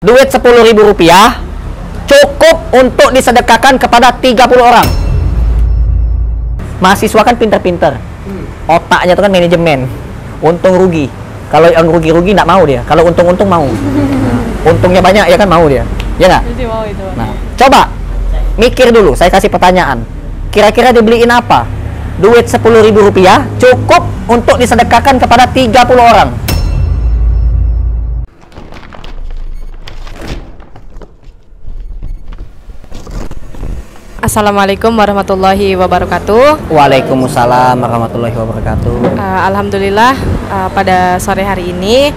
Duit Rp10.000 cukup untuk disedekahkan kepada 30 orang. Mahasiswa kan pinter-pinter, otaknya itu kan manajemen, untung rugi. Kalau yang rugi-rugi nggak mau dia, kalau untung-untung mau. Untungnya banyak ya kan mau dia, ya nggak? Nah, coba mikir dulu, saya kasih pertanyaan. Kira-kira dibeliin apa? Duit Rp10.000 cukup untuk disedekahkan kepada 30 orang. Assalamualaikum warahmatullahi wabarakatuh. Waalaikumsalam warahmatullahi wabarakatuh. Alhamdulillah pada sore hari ini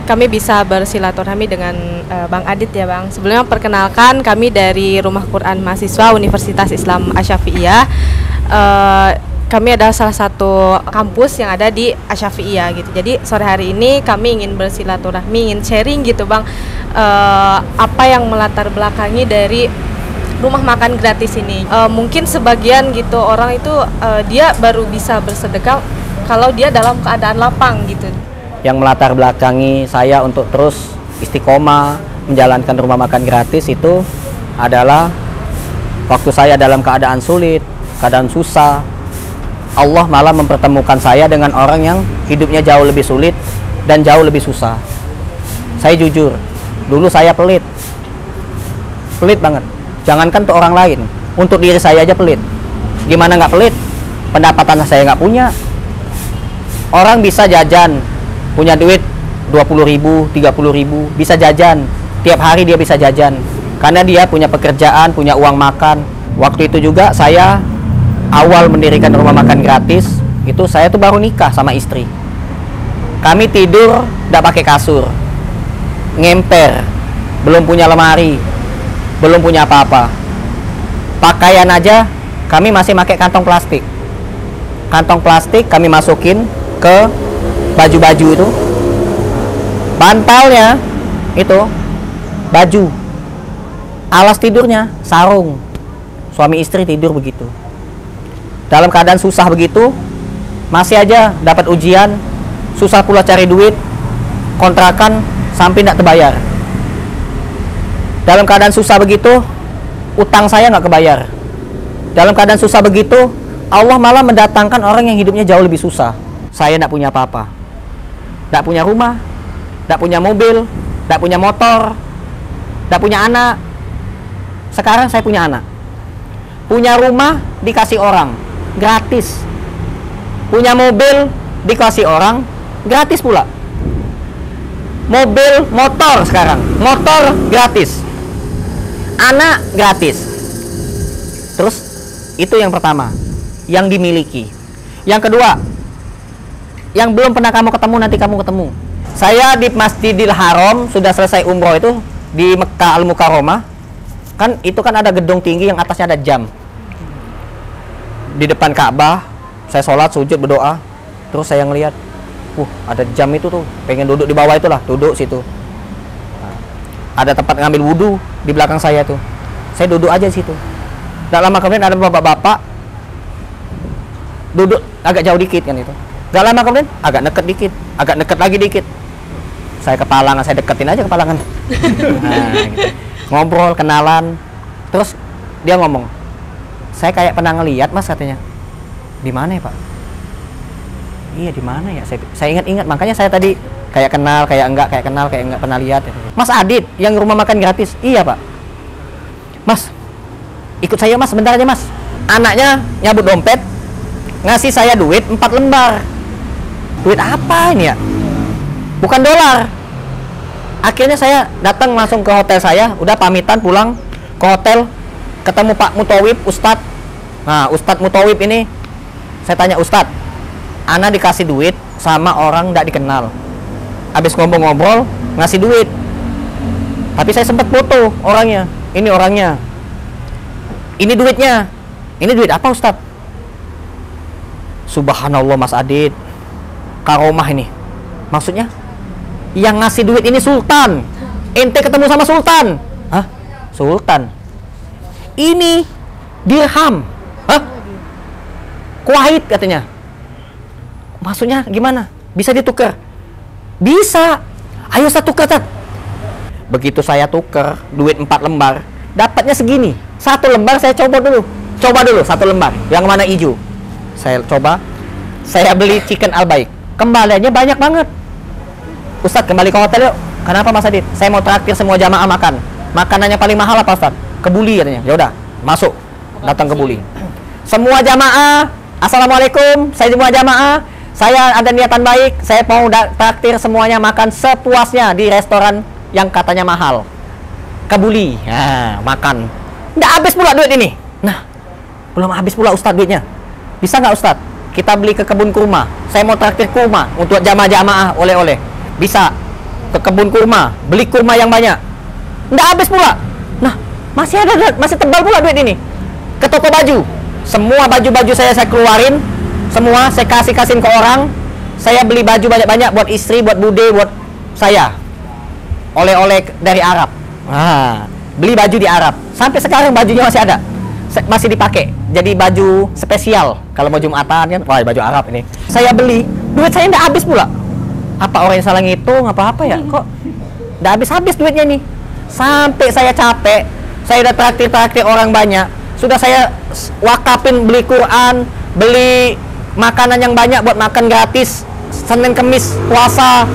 kami bisa bersilaturahmi dengan Bang Adit ya Bang. Sebelumnya perkenalkan, kami dari Rumah Quran Mahasiswa Universitas Islam Asy-Syafi'iyah. Kami adalah salah satu kampus yang ada di Asy-Syafi'iyah gitu. Jadi sore hari ini kami ingin bersilaturahmi, ingin sharing gitu Bang, apa yang melatar belakangi dari rumah makan gratis ini. Mungkin sebagian gitu orang itu dia baru bisa bersedekah kalau dia dalam keadaan lapang gitu. Yang melatar belakangi saya untuk terus istiqomah menjalankan rumah makan gratis itu adalah waktu saya dalam keadaan sulit, keadaan susah, Allah malah mempertemukan saya dengan orang yang hidupnya jauh lebih sulit dan jauh lebih susah. Saya jujur, dulu saya pelit banget. Jangankan untuk orang lain, untuk diri saya aja pelit. Gimana nggak pelit? Pendapatan saya nggak punya. Orang bisa jajan, punya duit 20.000, 30.000, bisa jajan. Tiap hari dia bisa jajan, karena dia punya pekerjaan, punya uang makan. Waktu itu juga saya awal mendirikan rumah makan gratis, itu saya tuh baru nikah sama istri. Kami tidur nggak pakai kasur, ngemper, belum punya lemari, belum punya apa-apa. Pakaian aja kami masih pakai kantong plastik. Kantong plastik kami masukin ke baju-baju itu. Bantalnya itu baju. Alas tidurnya sarung. Suami istri tidur begitu. Dalam keadaan susah begitu, masih aja dapat ujian, susah pula cari duit, kontrakan sampai tidak terbayar. Dalam keadaan susah begitu, utang saya nggak kebayar. Dalam keadaan susah begitu, Allah malah mendatangkan orang yang hidupnya jauh lebih susah. Saya nggak punya apa-apa, nggak punya rumah, nggak punya mobil, nggak punya motor, nggak punya anak. Sekarang saya punya anak, punya rumah dikasih orang gratis, punya mobil dikasih orang gratis pula. Mobil, motor sekarang, motor gratis, anak gratis. Terus itu yang pertama, yang dimiliki. Yang kedua, yang belum pernah kamu ketemu, nanti kamu ketemu. Saya di Masjidil Haram sudah selesai umroh itu di Mekah Al-Mukarramah. Kan itu kan ada gedung tinggi yang atasnya ada jam. Di depan Ka'bah saya sholat, sujud, berdoa. Terus saya ngelihat, ada jam itu tuh, pengen duduk di bawah itulah, duduk situ. Ada tempat ngambil wudhu di belakang saya tuh, saya duduk aja di situ. Gak lama kemudian ada bapak-bapak duduk agak jauh dikit kan itu. Gak lama kemudian agak deket dikit, agak deket lagi dikit. Saya kepalangan, saya deketin aja kepalangan. Nah, gitu. Ngobrol, kenalan. Terus dia ngomong, saya kayak pernah ngeliat mas, katanya. Di mana ya pak? Iya di mana ya? Saya ingat-ingat, makanya saya tadi kayak kenal, kayak enggak pernah lihat. Mas Adit yang rumah makan gratis. Iya pak. Mas, ikut saya mas, sebentar aja mas. Anaknya nyabut dompet, ngasih saya duit 4 lembar. Duit apa ini ya? Bukan dolar. Akhirnya saya datang langsung ke hotel saya, udah pamitan pulang ke hotel, ketemu Pak Mutawib, Ustadz. Nah, Ustadz Mutawib ini, saya tanya, Ustadz, ana dikasih duit sama orang tidak dikenal. Habis ngobrol-ngobrol, ngasih duit. Tapi saya sempat foto orangnya. Ini orangnya. Ini duitnya. Ini duit apa Ustadz? Subhanallah Mas Adit, karomah ini. Maksudnya, yang ngasih duit ini sultan. Ente ketemu sama sultan. Hah? Sultan? Ini dirham. Hah? Kuwait katanya. Maksudnya gimana? Bisa ditukar? Bisa. Ayo saya tukar, Tat. Begitu saya tuker duit 4 lembar, dapatnya segini. 1 lembar saya coba dulu satu lembar yang mana hijau. Saya coba, saya beli chicken Albaik, kembaliannya banyak banget. Ustadz, kembali ke hotel yuk. Kenapa Mas Adit? Saya mau traktir semua jamaah makan. Makanannya paling mahal apa Ustadz? Kebuli katanya. Ya udah, masuk. Datang Kebuli. Semua jamaah, assalamualaikum. Saya semua jamaah, saya ada niatan baik. Saya mau traktir semuanya makan sepuasnya di restoran yang katanya mahal. Kebuli. Nah, makan. Nggak habis pula duit ini. Nah, belum habis pula Ustadz duitnya. Bisa nggak Ustadz? Kita beli ke kebun kurma. Saya mau traktir kurma untuk jamaah-jamaah oleh-oleh. Bisa. Ke kebun kurma, beli kurma yang banyak. Nggak habis pula. Nah, masih tebal pula duit ini. Ke toko baju, semua baju-baju saya keluarin, semua saya kasihin ke orang. Saya beli baju banyak-banyak buat istri, buat bude, buat saya. Oleh-oleh dari Arab. Nah, beli baju di Arab. Sampai sekarang bajunya masih ada, masih dipakai. Jadi baju spesial kalau mau Jumatan kan. Wah, baju Arab ini. Saya beli, duit saya nggak habis pula. Apa orang yang salah ngitung apa ya, kok nggak habis duitnya nih. Sampai saya capek, saya udah traktir orang banyak, sudah saya wakafin beli Quran, beli makanan yang banyak buat makan gratis Senin Kemis puasa.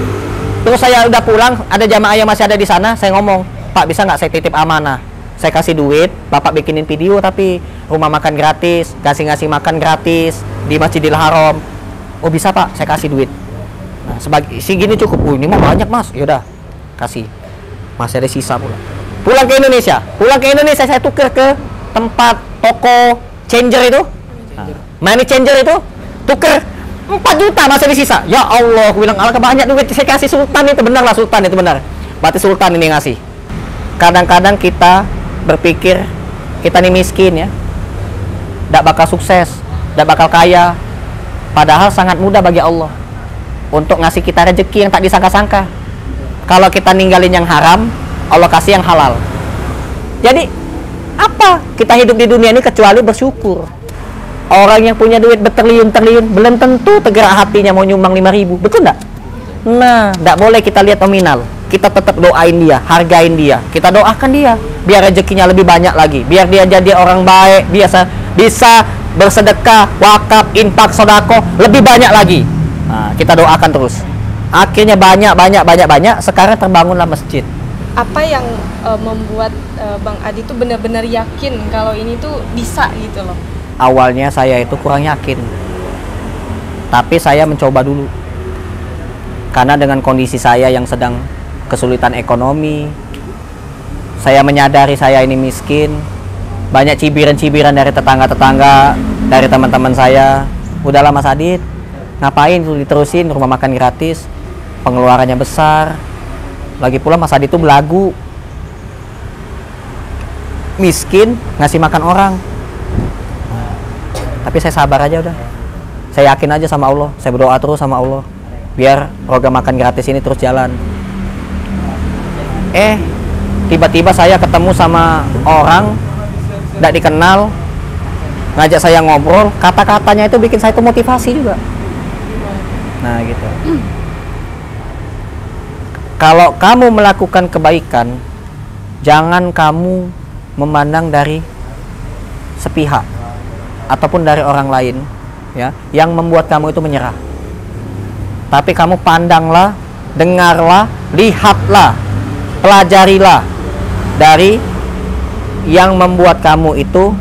Terus saya udah pulang, ada jamaah yang masih ada di sana, saya ngomong, Pak, bisa nggak saya titip amanah, saya kasih duit, Bapak bikinin video tapi rumah makan gratis, ngasih makan gratis di Masjidil Haram. Oh bisa Pak, saya kasih duit. Nah, sebagai segini cukup. Ini mah banyak Mas. Yaudah, kasih. Masih ada sisa pula. Pulang ke Indonesia saya tuker ke tempat toko changer itu. Money changer itu tuker 4 juta masih ada sisa. Ya Allah, aku bilang alangkah banyak duit saya kasih Sultan itu. Benar lah, Sultan itu benar. Berarti Sultan ini ngasih. Kadang-kadang kita berpikir kita ini miskin ya, tidak bakal sukses, tidak bakal kaya. Padahal sangat mudah bagi Allah untuk ngasih kita rezeki yang tak disangka-sangka. Kalau kita ninggalin yang haram, Allah kasih yang halal. Jadi apa kita hidup di dunia ini kecuali bersyukur. Orang yang punya duit bertriliun-triliun belum tentu tergerak hatinya mau nyumbang 5.000, betul nggak? Nah, nggak boleh kita lihat nominal. Kita tetap doain dia, hargain dia, kita doakan dia biar rezekinya lebih banyak lagi, biar dia jadi orang baik, bisa bersedekah, wakaf, infak, sedekah lebih banyak lagi. Nah, kita doakan terus. Akhirnya banyak. Sekarang terbangunlah masjid. Apa yang membuat Bang Adi itu benar-benar yakin kalau ini tuh bisa gitu loh? Awalnya saya itu kurang yakin, tapi saya mencoba dulu. Karena dengan kondisi saya yang sedang kesulitan ekonomi, saya menyadari saya ini miskin. Banyak cibiran-cibiran dari tetangga-tetangga, dari teman-teman saya. Udahlah Mas Adit, ngapain tuh diterusin rumah makan gratis, pengeluarannya besar. Lagi pula Mas Adit itu belagu, miskin ngasih makan orang. Tapi saya sabar aja udah. Saya yakin aja sama Allah, saya berdoa terus sama Allah biar program makan gratis ini terus jalan. Tiba-tiba saya ketemu sama orang tidak dikenal, ngajak saya ngobrol, kata-katanya itu bikin saya itu motivasi juga. Nah gitu. Kalau kamu melakukan kebaikan, jangan kamu memandang dari sepihak ataupun dari orang lain ya, yang membuat kamu itu menyerah. Tapi kamu pandanglah, dengarlah, lihatlah, pelajarilah dari yang membuat kamu itu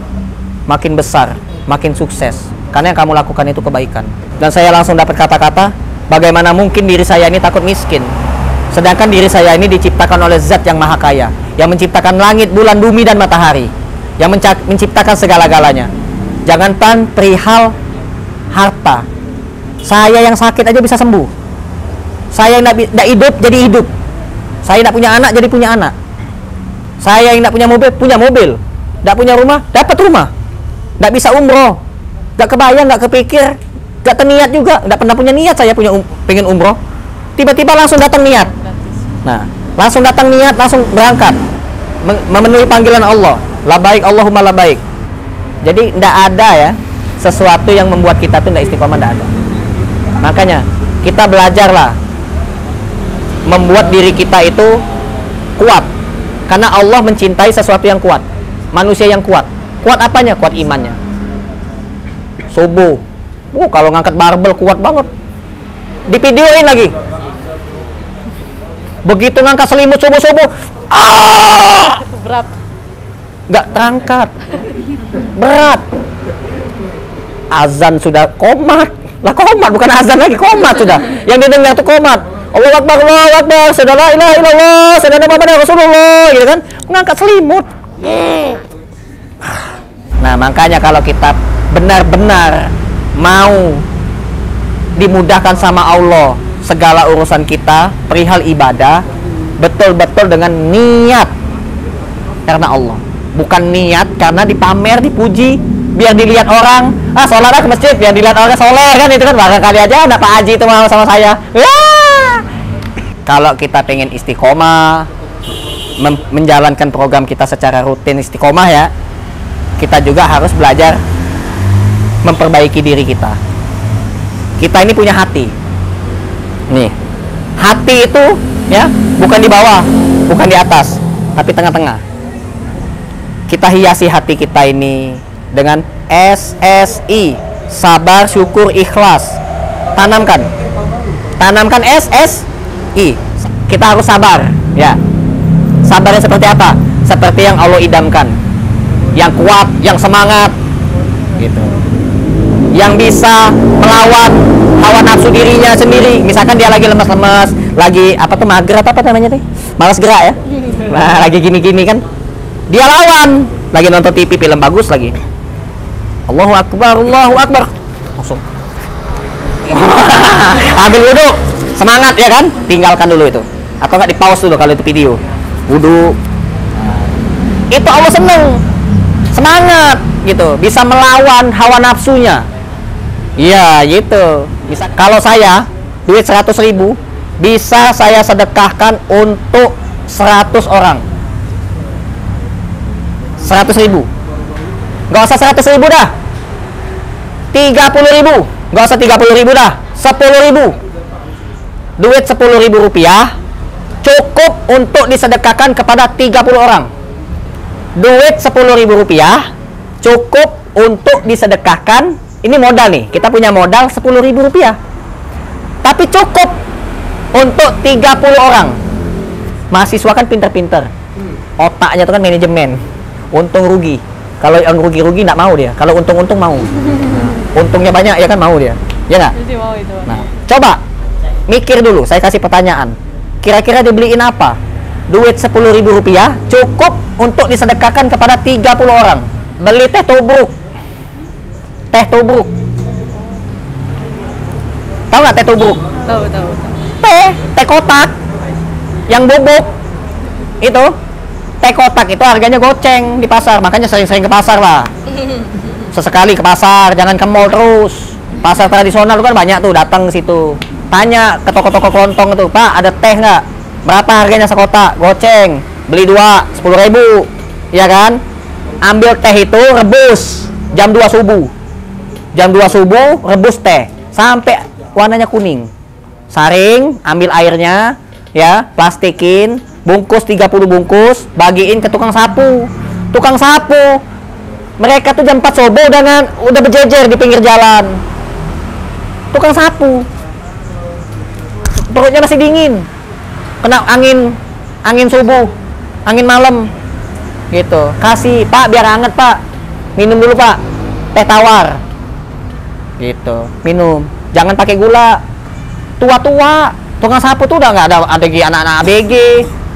makin besar, makin sukses, karena yang kamu lakukan itu kebaikan. Dan saya langsung dapat kata-kata, bagaimana mungkin diri saya ini takut miskin, sedangkan diri saya ini diciptakan oleh Zat yang Maha Kaya, yang menciptakan langit, bulan, bumi, dan matahari, yang menciptakan segala-galanya. Jangankan perihal harta, saya yang sakit aja bisa sembuh, saya yang tidak hidup jadi hidup, saya tidak punya anak jadi punya anak, saya yang tidak punya mobil punya mobil, tidak punya rumah dapat rumah, tidak bisa umroh, tidak kebayang, tidak kepikir, tidak terniat juga, tidak pernah punya niat saya pengen umroh, tiba-tiba langsung datang niat. Nah, langsung datang niat, langsung berangkat memenuhi panggilan Allah. Labaik Allahumma labaik. Jadi tidak ada ya sesuatu yang membuat kita tuh tidak istiqomah, tidak ada. Makanya kita belajarlah membuat diri kita itu kuat. Karena Allah mencintai sesuatu yang kuat, manusia yang kuat. Kuat apanya? Kuat imannya. Subuh, kalau ngangkat barbel kuat banget. Di videoin lagi. Begitu ngangkat selimut subuh-subuh, Berat. nggak terangkat, berat. Azan sudah komat, lah komat bukan azan lagi, komat sudah. Yang didengar tuh komat. Allahu Akbar, Allahu Akbar, sudah la ilaha illallah, sudah Muhammad Rasulullah, gitu kan? Ngangkat selimut. Nah, makanya kalau kita benar-benar mau dimudahkan sama Allah segala urusan kita perihal ibadah, betul-betul dengan niat karena Allah, bukan niat karena dipamer, dipuji, biar dilihat orang. Sholat ke masjid biar dilihat orang soleh, kan itu kan barangkali aja ada Pak Haji itu mau sama saya. Kalau kita pengen istiqomah, menjalankan program kita secara rutin istiqomah ya, kita juga harus belajar memperbaiki diri kita. Kita ini punya hati. Nih, hati itu ya bukan di bawah, bukan di atas, tapi tengah-tengah. Kita hiasi hati kita ini dengan SSI, sabar, syukur, ikhlas. Tanamkan SSI. Kita harus sabar, ya. Sabarnya seperti apa? Seperti yang Allah idamkan, yang kuat, yang semangat, gitu. Yang bisa melawan hawa nafsu dirinya sendiri. Misalkan dia lagi lemas-lemas, lagi mager apa namanya nih, malas gerak ya. Nah, lagi gini-gini kan, dia lawan. Lagi nonton TV film bagus lagi, Allahu Akbar, Allahu Akbar, langsung ambil wudhu, semangat ya kan, tinggalkan dulu itu, atau nggak di pause dulu kalau itu video, wudhu. Itu Allah seneng, semangat gitu, bisa melawan hawa nafsunya. Iya gitu. Bisa, kalau saya duit 100.000 bisa saya sedekahkan untuk 100 orang. 100.000, nggak usah 100.000 dah, 30.000, nggak usah 30.000 dah, 10.000. Duit 10.000 rupiah cukup untuk disedekahkan kepada 30 orang. Duit 10.000 rupiah cukup untuk disedekahkan. Ini modal nih, kita punya modal 10.000 rupiah, tapi cukup untuk 30 orang. Mahasiswa kan pinter-pinter, otaknya itu kan manajemen, untung rugi. Kalau yang rugi-rugi nggak mau dia, kalau untung-untung mau. Untungnya banyak ya kan mau dia, ya nggak? Nah, coba mikir dulu, saya kasih pertanyaan, kira-kira dibeliin apa? Duit 10.000 rupiah cukup untuk disedekahkan kepada 30 orang. Beli teh tubruk. Tahu nggak teh tubruk? Tahu. Teh kotak yang bubuk itu. Teh kotak itu harganya goceng di pasar, makanya sering-sering ke pasar lah. Sesekali ke pasar, jangan ke mall terus. Pasar tradisional kan banyak tuh, datang ke situ. Tanya ke toko-toko kelontong itu, Pak ada teh nggak? Berapa harganya sekotak? Goceng. Beli 2, 10.000. Ya kan? Ambil teh itu, rebus jam 2 subuh. Jam 2 subuh, rebus teh sampai warnanya kuning. Saring, ambil airnya, ya, plastikin, bungkus 30 bungkus, bagiin ke tukang sapu. Tukang sapu, mereka tuh jam 4 subuh udah berjejer di pinggir jalan. Tukang sapu, perutnya masih dingin, kena angin subuh, angin malam, gitu. Kasih, Pak biar anget Pak, minum dulu Pak, teh tawar, gitu, minum, jangan pakai gula. Tua-tua, tukang sapu tuh udah nggak ada lagi anak-anak ABG,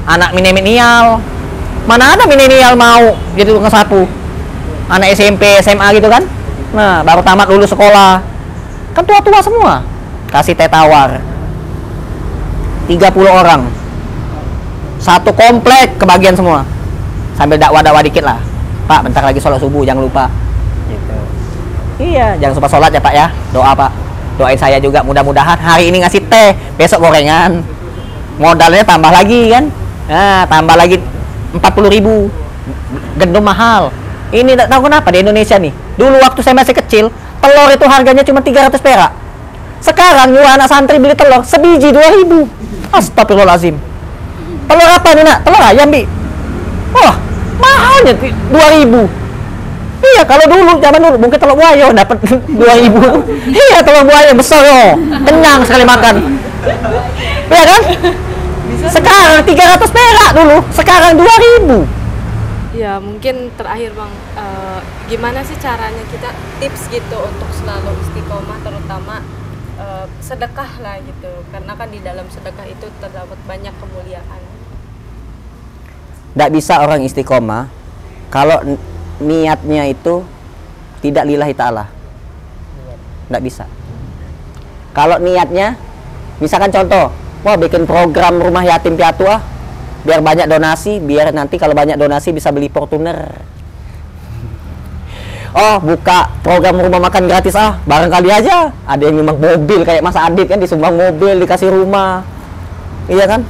anak milenial. Mana ada milenial mau jadi tukang sapu? Anak SMP, SMA gitu kan? Nah, baru tamat lulus sekolah, kan tua-tua semua. Kasih teh tawar, 30 orang, satu komplek kebagian semua. Sambil dakwah-dakwah dikit lah, Pak bentar lagi sholat subuh jangan lupa, gitu. Iya, jangan lupa sholat ya Pak ya, doa Pak, doain saya juga, mudah-mudahan hari ini ngasih teh, besok gorengan, modalnya tambah lagi kan. Nah, tambah lagi 40.000, gendum mahal. Ini tidak tahu kenapa di Indonesia nih, dulu waktu saya masih kecil telur itu harganya cuma 300 perak. Sekarang nyuruh anak santri beli telur sebiji 2.000. Astagfirullahaladzim. Telur apa nih nak? Telur ayam bi. Wah, mahalnya 2.000. Iya, kalau dulu zaman dulu mungkin telur buaya dapat 2.000. Iya, telur buaya besar yo, kenyang sekali makan. Iya kan? Sekarang 300 perak dulu, sekarang 2.000. Ya mungkin terakhir Bang, gimana sih caranya kita tips gitu untuk selalu istiqomah, terutama sedekah lah gitu, karena kan di dalam sedekah itu terdapat banyak kemuliaan. Tidak bisa orang istiqomah kalau niatnya itu tidak lillahi ta'ala. Tidak bisa. Kalau niatnya, misalkan contoh, wah bikin program rumah yatim piatu biar banyak donasi, biar nanti kalau banyak donasi bisa beli Fortuner. Oh, buka program rumah makan gratis barangkali aja ada yang nyumbang mobil kayak Mas Adit kan, disumbang mobil dikasih rumah. Iya kan?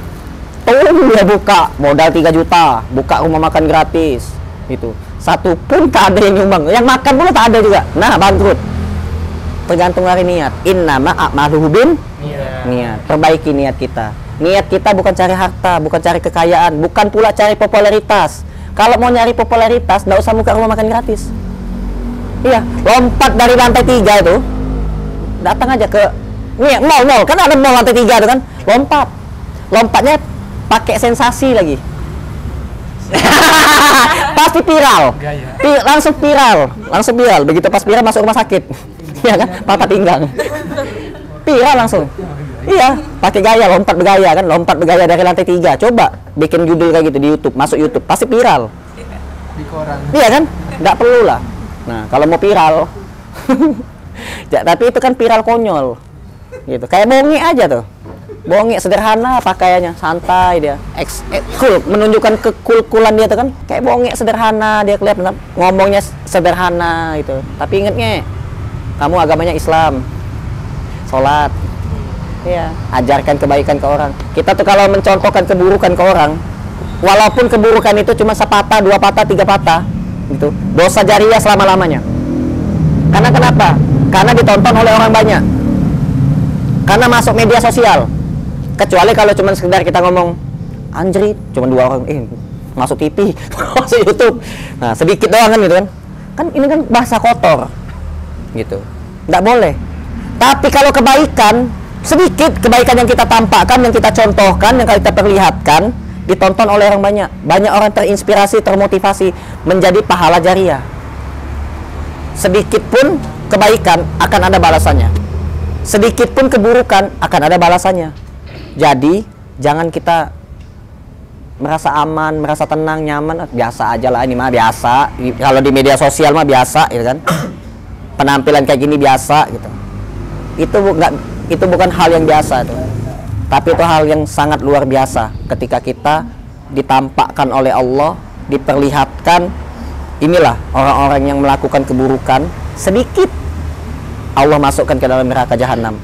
Dia buka modal 3 juta, buka rumah makan gratis gitu. Satu pun tak ada yang nyumbang, yang makan pun tak ada juga. Nah, bangkrut. Tergantung dari niat. Innama a'maluhu bin niat. Perbaiki niat kita. Niat kita bukan cari harta, bukan cari kekayaan, bukan pula cari popularitas. Kalau mau nyari popularitas, nggak usah buka rumah makan gratis. Iya, lompat dari lantai 3 itu, datang aja ke mall, kan ada mall lantai 3 itu kan, lompatnya pakai sensasi lagi. Pasti viral, langsung viral. Begitu pas viral masuk rumah sakit, iya kan, patah pinggang, viral langsung. Iya, pakai gaya, lompat bergaya dari lantai 3. Coba bikin judul kayak gitu di YouTube, masuk YouTube, pasti viral. Di koran. Iya kan, nggak perlu lah. Nah, kalau mau viral, tapi itu kan viral konyol, gitu. Kayak bonge aja tuh, bonge sederhana pakaiannya, santai dia, cool, menunjukkan kekulkulan dia tuh kan, kayak bonge sederhana dia kelihatan, ngomongnya sederhana gitu. Tapi ingetnya, kamu agamanya Islam, sholat, ya, ajarkan kebaikan ke orang. Kita tuh kalau mencontohkan keburukan ke orang, walaupun keburukan itu cuma sepatah, 2 patah, 3 patah, gitu, dosa jariah selama-lamanya. Karena kenapa? Karena ditonton oleh orang banyak, karena masuk media sosial. Kecuali kalau cuma sekedar kita ngomong anjrit, cuma 2 orang, masuk TV, masuk YouTube, nah sedikit doang kan gitu kan ini kan bahasa kotor gitu, nggak boleh. Tapi kalau kebaikan, sedikit kebaikan yang kita tampakkan, yang kita contohkan, yang kita perlihatkan, ditonton oleh orang banyak. Banyak orang terinspirasi, termotivasi menjadi pahala jariah. Sedikit pun kebaikan akan ada balasannya. Sedikit pun keburukan akan ada balasannya. Jadi jangan kita merasa aman, merasa tenang, nyaman, biasa aja lah, ini mah biasa. Kalau di media sosial mah biasa, gitu kan. Penampilan kayak gini biasa gitu. Itu bukan hal yang biasa tuh. Tapi itu hal yang sangat luar biasa ketika kita ditampakkan oleh Allah, diperlihatkan, inilah orang-orang yang melakukan keburukan, sedikit Allah masukkan ke dalam neraka jahanam.